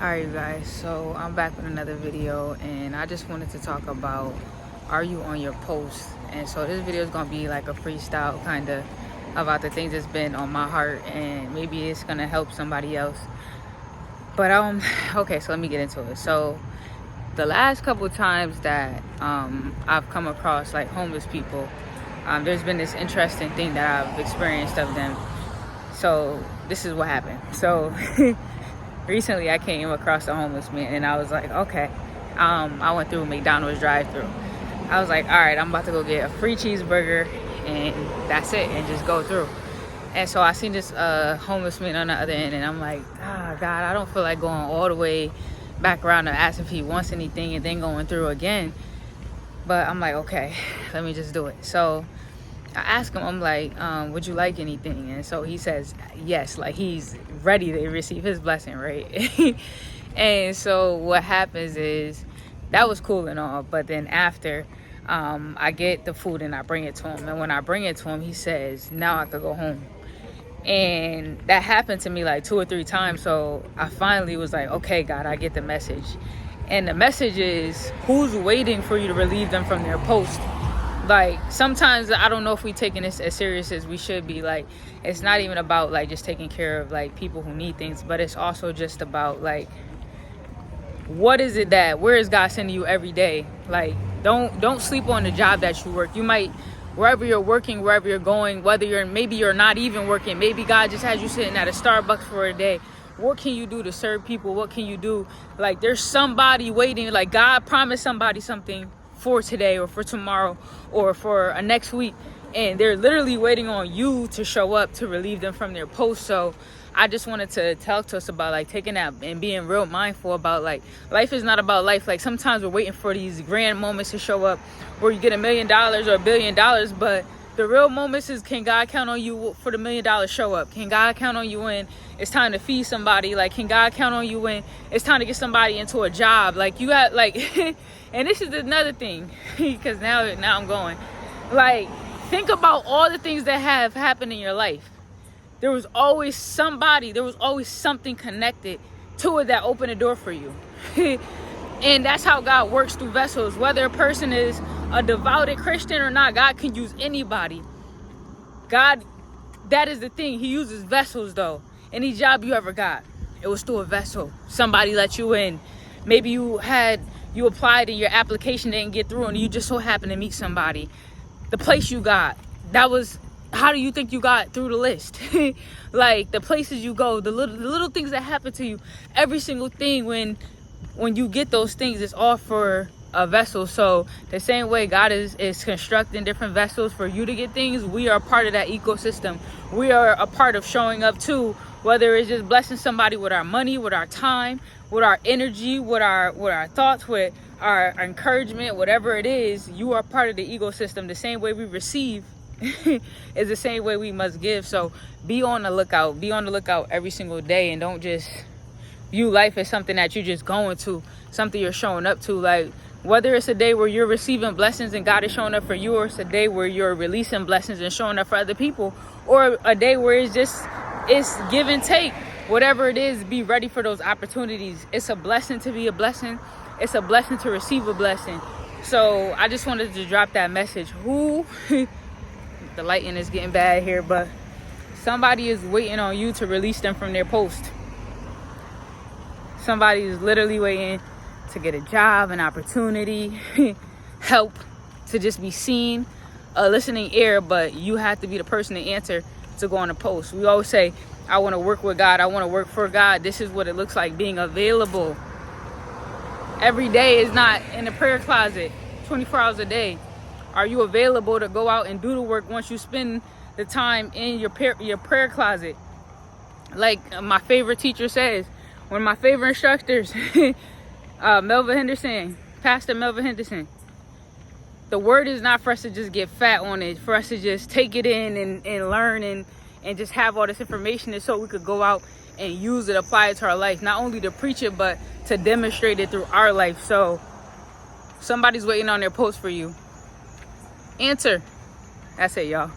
Alright, you guys, so I'm back with another video, and I just wanted to talk about, are you on your post? And so this video is going to be like a freestyle kind of about the things that's been on my heart, and maybe it's going to help somebody else. But okay, so let me get into it. So the last couple of times that I've come across like homeless people, there's been this interesting thing that I've experienced of them. So this is what happened. So recently I came across a homeless man, and I was like, okay. I went through McDonald's drive-thru. I was like, all right, I'm about to go get a free cheeseburger, and that's it, and just go through. And so I seen this homeless man on the other end, and I'm like, God, I don't feel like going all the way back around to ask if he wants anything and then going through again. But I'm like, okay, let me just do it. So I asked him, I'm like, would you like anything? And so he says yes, like he's ready to receive his blessing, right? And so what happens is, that was cool and all, but then after I get the food and I bring it to him, and when I bring it to him, he says, now I could go home. And that happened to me like 2 or 3 times. So I finally was like, okay, God, I get the message. And the message is, who's waiting for you to relieve them from their post? Like, sometimes I don't know if we taking this as serious as we should be. Like, it's not even about like just taking care of like people who need things, but it's also just about like, what is it that, where is God sending you every day? Like, don't sleep on the job that you work. You might, wherever you're working, wherever you're going, whether maybe you're not even working, maybe God just has you sitting at a Starbucks for a day. What can you do to serve people? What can you do? Like, there's somebody waiting. Like, God promised somebody something for today or for tomorrow or for a next week, and they're literally waiting on you to show up to relieve them from their post. So I just wanted to talk to us about like taking that and being real mindful about like, life is not about life. Like, sometimes we're waiting for these grand moments to show up where you get $1 million or $1 billion, but the real moments is, can God count on you for the $1 million show up? Can God count on you when it's time to feed somebody? Like, can God count on you when it's time to get somebody into a job? Like, you got like and this is another thing, because now I'm going, like, think about all the things that have happened in your life. There was always somebody, there was always something connected to it that opened the door for you. And that's how God works through vessels. Whether a person is a devoted Christian or not, God can use anybody. God, that is the thing. He uses vessels though. Any job you ever got, it was through a vessel. Somebody let you in. Maybe you applied and your application didn't get through, and you just so happened to meet somebody. The place you got, that was, how do you think you got through the list? Like, the places you go, the little things that happen to you, every single thing, when you get those things, it's all for a vessel. So the same way God is constructing different vessels for you to get things, we are part of that ecosystem. We are a part of showing up too, whether it's just blessing somebody with our money, with our time, with our energy, with our thoughts, with our encouragement, whatever it is. You are part of the ecosystem. The same way we receive is the same way we must give. So be on the lookout. Be on the lookout every single day, and don't just view life as something that you're just going to, something you're showing up to. Like, whether it's a day where you're receiving blessings and God is showing up for you, or it's a day where you're releasing blessings and showing up for other people, or a day where it's give and take. Whatever it is, be ready for those opportunities. It's a blessing to be a blessing. It's a blessing to receive a blessing. So I just wanted to drop that message. The lighting is getting bad here, but somebody is waiting on you to release them from their post. Somebody is literally waiting to get a job, an opportunity, help, to just be seen, a listening ear, but you have to be the person to answer to go on a post. We always say, I want to work with God. I want to work for God. This is what it looks like, being available. Every day is not in the prayer closet, 24 hours a day. Are you available to go out and do the work once you spend the time in your prayer closet? Like my favorite teacher says, one of my favorite instructors, Melvin Henderson, Pastor Melvin Henderson. The word is not for us to just get fat on it, for us to just take it in and learn and just have all this information, so we could go out and use it, apply it to our life. Not only to preach it, but to demonstrate it through our life. So somebody's waiting on their post for you. Answer. That's it, y'all.